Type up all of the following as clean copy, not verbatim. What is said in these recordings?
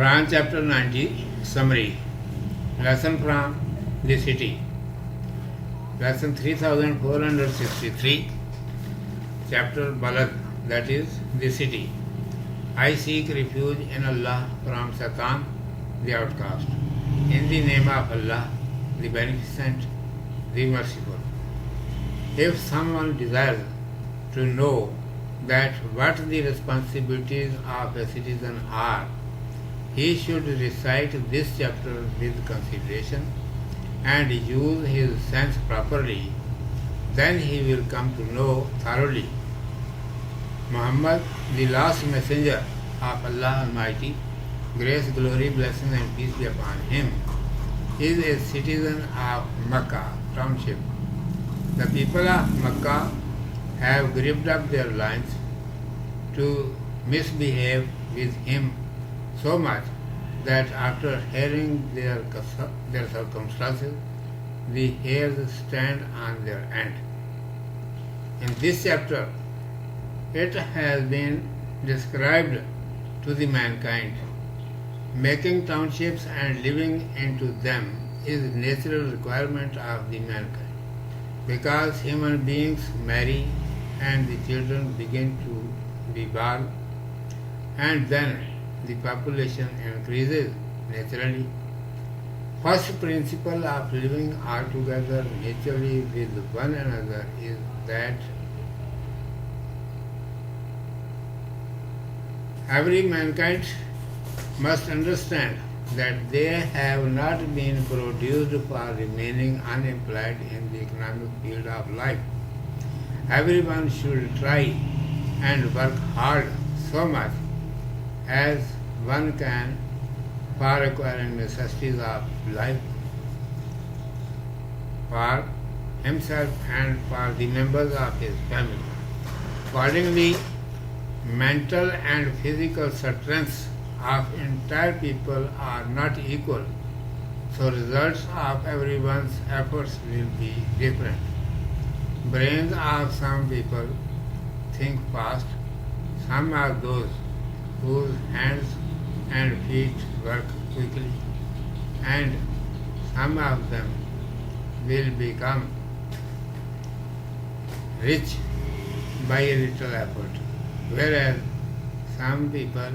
Quran chapter 90 summary. Lesson from the city. Lesson 3463. Chapter Balad, that is the city. I seek refuge in Allah from Satan, the outcast. In the name of Allah, the Beneficent, the Merciful. If someone desires to know that what the responsibilities of a citizen are, he should recite this chapter with consideration and use his sense properly. Then he will come to know thoroughly. Muhammad, the last messenger of Allah Almighty, grace, glory, blessings and peace be upon him, is a citizen of Makkah township. The people of Makkah have gripped up their loins to misbehave with him so much that after hearing their circumstances, the hairs stand on their end. In this chapter, it has been described to the mankind. Making townships and living into them is a natural requirement of the mankind, because human beings marry and the children begin to be born, and then the population increases naturally. First principle of living altogether naturally with one another is that every mankind must understand that they have not been produced for remaining unemployed in the economic field of life. Everyone should try and work hard so much as one can for acquiring necessities of life for himself and for the members of his family. Accordingly, mental and physical strengths of entire people are not equal, so results of everyone's efforts will be different. Brains of some people think fast, some are those whose hands and feet work quickly, and some of them will become rich by a little effort, whereas some people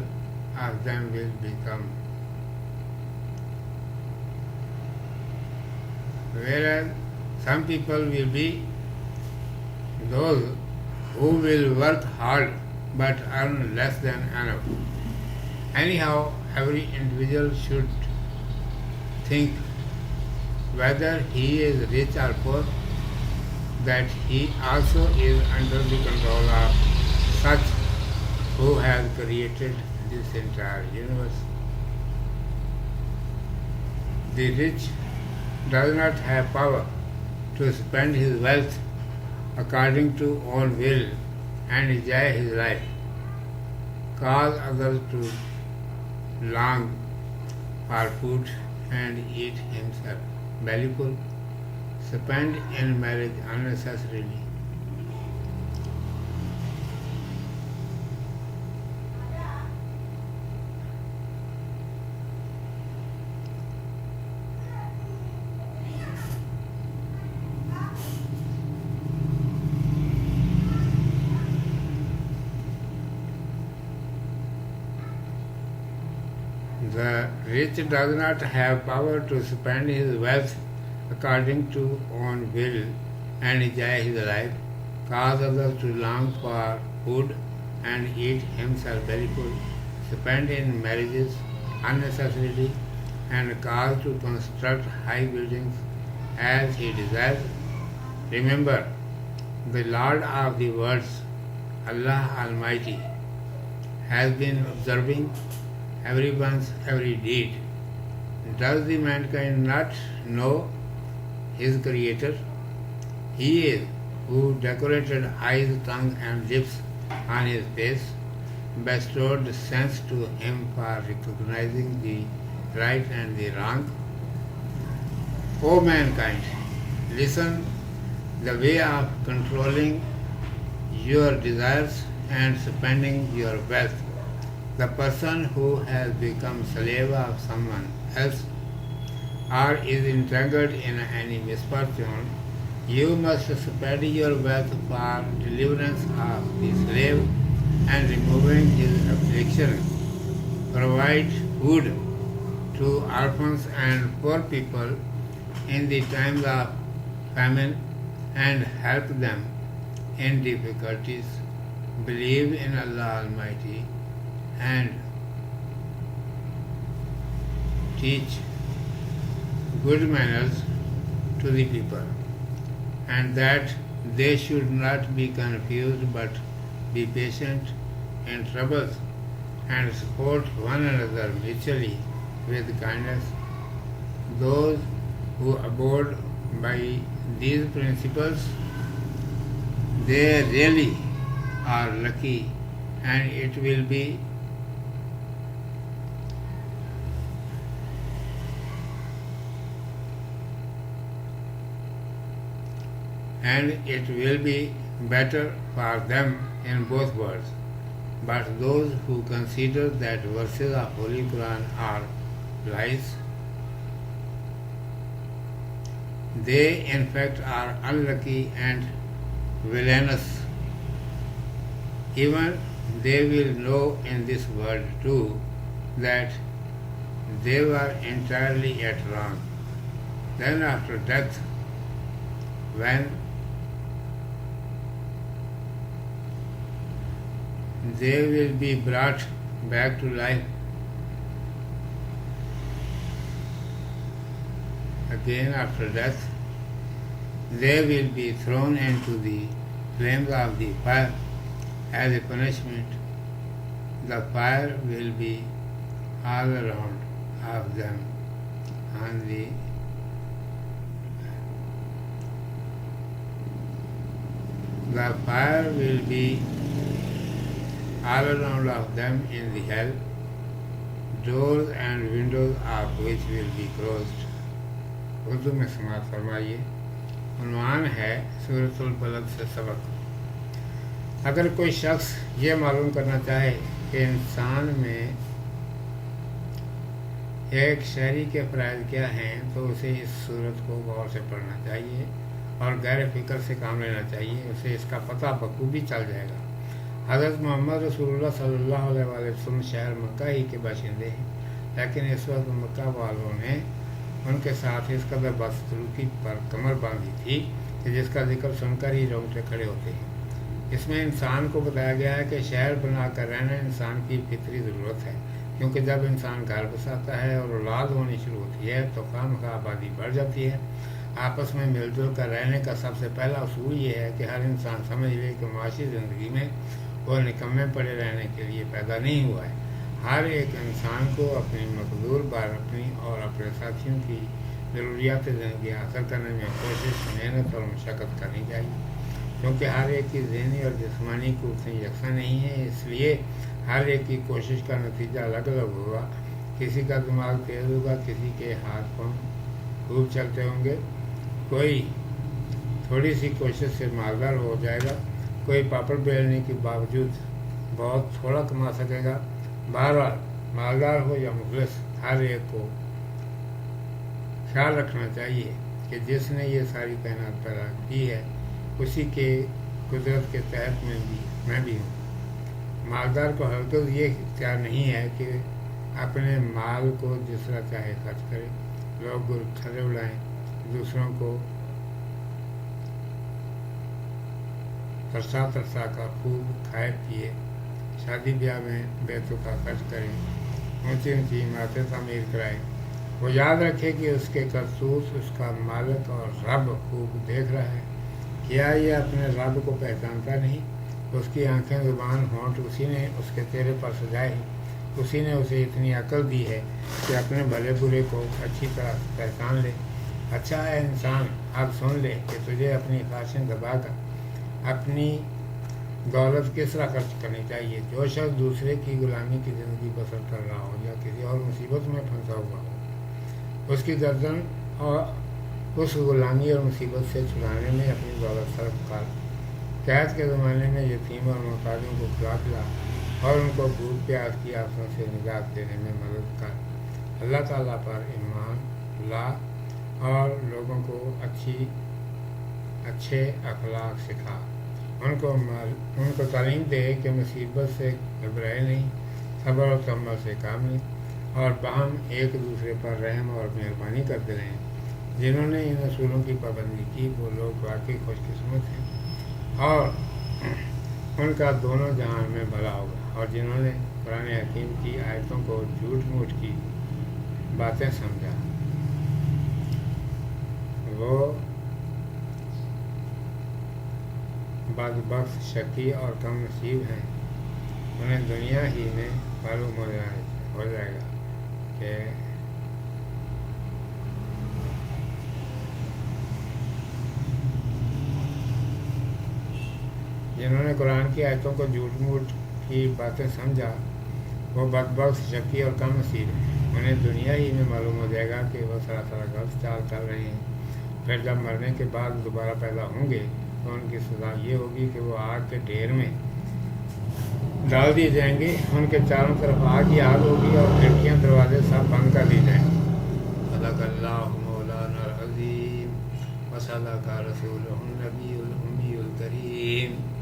of them will become some people will be those who will work hard but earn less than enough. Anyhow, every individual should think, whether he is rich or poor, that he also is under the control of such who have created this entire universe. The rich does not have power to spend his wealth according to own will and enjoy his life, cause others to long for food and eat himself bellyful, spend in marriage unnecessarily. The rich does not have power to spend his wealth according to own will and enjoy his life, cause others to long for food and eat himself bellyful, spend in marriages unnecessarily, and cause to construct high buildings as he desires. Remember, the Lord of the worlds, Allah Almighty, has been observing everyone's every deed. Does the mankind not know his Creator? He is who decorated eyes, tongue and lips on his face, bestowed sense to him for recognizing the right and the wrong. O mankind, listen the way of controlling your desires and spending your wealth The person who has become slave of someone else or is entangled in any misfortune, you must spread your wealth for deliverance of the slave and removing his affliction. Provide food to orphans and poor people in the times of famine and help them in difficulties. Believe in Allah Almighty and teach good manners to the people, and that they should not be confused but be patient in troubles and support one another mutually with kindness. Those who abode by these principles, they really are lucky, and it will be better for them in both worlds. But those who consider that verses of Holy Quran are lies, they in fact are unlucky and villainous. Even they will know in this world too that they were entirely at wrong. Then after death, when they will be brought back to life again after death, they will be thrown into the flames of the fire as a punishment. The fire will be all around of them on the fire will be all around of them in the hell, doors and windows of which will be closed. Urdu میں سماعت فرمائیے. عنوان ہے سورۃ البلد سے سبق. اگر کوئی شخص یہ معلوم کرنا چاہے کہ انسان میں ایک شہری کے فرائض کیا ہیں تو اسے اس صورت کو غور سے پڑھنا چاہیے اور غیر فکر سے کام لینا چاہیے. اسے اس کا پتہ بخوبی چل جائے گا. حضرت محمد رسول اللہ صلی اللہ علیہ وسلم شہر مکہ ہی کے باشندے ہیں، لیکن اس وقت مکہ والوں نے ان کے ساتھ اس قدر بدسلوکی پر کمر باندھی تھی کہ جس کا ذکر سن کر ہی رونگٹے کھڑے ہوتے ہیں. اس میں انسان کو بتایا گیا ہے کہ شہر بنا کر رہنا انسان کی فطری ضرورت ہے، کیونکہ جب انسان گھر بساتا ہے اور اولاد ہونی شروع ہوتی ہے تو خواہ آبادی بڑھ جاتی ہے. آپس میں مل جل کر رہنے کا سب سے پہلا اصول یہ ہے کہ ہر انسان سمجھ لے کہ معاشی زندگی میں وہ نکمے پڑے رہنے کے لیے پیدا نہیں ہوا ہے. ہر ایک انسان کو اپنی مقدور بار اپنی اور اپنے ساتھیوں کی ضروریات زندگی حاصل کرنے میں کوشش، محنت اور مشقت کرنی چاہیے، کیونکہ ہر ایک کی ذہنی اور جسمانی قوتیں یکساں نہیں ہیں. اس لیے ہر ایک کی کوشش کا نتیجہ الگ الگ ہوگا. کسی کا دماغ تیز ہوگا، کسی کے ہاتھ پاؤں خوب چلتے ہوں گے، کوئی تھوڑی سی کوشش سے مالدار ہو جائے گا، کوئی پاپڑ بیلنے کے باوجود بہت تھوڑا کما سکے گا. بہرحال مالدار ہو یا مفلس، ہر ایک کو خیال رکھنا چاہیے کہ جس نے یہ ساری کائنات پیدا کی ہے اسی کے قدرت کے تحت میں بھی ہوں. مالدار کو ہرگز یہ اختیار نہیں ہے کہ اپنے مال کو جس طرح چاہے خرچ کرے، لوگ تھلے اڑائیں، دوسروں کو ترسا کر خوب کھائے پیے، شادی بیاہ میں بیتوں کا خرچ کریں، اونچی اونچی عمارتیں تعمیر کرائیں. وہ یاد رکھے کہ اس کے کرتوت اس کا مالک اور رب خوب دیکھ رہا ہے. کیا یہ اپنے رب کو پہچانتا نہیں؟ اس کی آنکھیں، زبان، ہونٹ اسی نے اس کے چہرے پر سجائے، اسی نے اسے اتنی عقل دی ہے کہ اپنے بھلے برے کو اچھی طرح پہچان لے. اچھا ہے انسان، اب سن لے کہ تجھے اپنی خواہشیں دبا کر اپنی دولت کس طرح خرچ کرنی چاہیے. جو شخص دوسرے کی غلامی کی زندگی بسر کر رہا ہو یا کسی اور مصیبت میں پھنسا ہوا ہو، اس کی گردن اور اس غلامی اور مصیبت سے چھڑانے میں اپنی دولت صرف کر. قحط کے زمانے میں یتیم اور محتاجوں کو کھلا پلا اور ان کو بھوک پیاس کی آفتوں سے نجات دینے میں مدد کر۔ اللہ تعالیٰ پر ایمان لا اور لوگوں کو اچھے اخلاق سکھا۔ ان کو تعلیم دے کہ مصیبت سے گھبرائے نہیں، صبر و تحمل سے کام لیں اور باہم ایک دوسرے پر رحم اور مہربانی کرتے رہیں۔ جنہوں نے ان اصولوں کی پابندی کی وہ لوگ واقعی خوش قسمت ہیں اور ان کا دونوں جہان میں بھلا ہوگا۔ اور جنہوں نے قرآن حکیم کی آیتوں کو جھوٹ موٹ کی باتیں سمجھا وہ بدبخت، شقی اور کم نصیب ہیں۔ انہیں دنیا ہی میں معلوم ہو جائے گا کہ جنہوں نے قرآن کی آیتوں کو جھوٹ موٹ کی باتیں سمجھا وہ بدبخت، شقی اور کم نصیب ہیں۔ انہیں دنیا ہی میں معلوم ہو جائے گا کہ وہ سراسر غلط چال چل رہے ہیں۔ پھر جب مرنے کے بعد دوبارہ پیدا ہوں گے تو ان کی سزا یہ ہوگی کہ وہ آگ کے ڈھیر میں ڈال دیے جائیں گے۔ ان کے چاروں طرف آگ ہی آگ ہوگی اور کھڑکیاں دروازے سب بند کر دی جائیں گے۔ صدق اللہ مولانا العظیم و صدق رسولہ النبی الأمی الکریم۔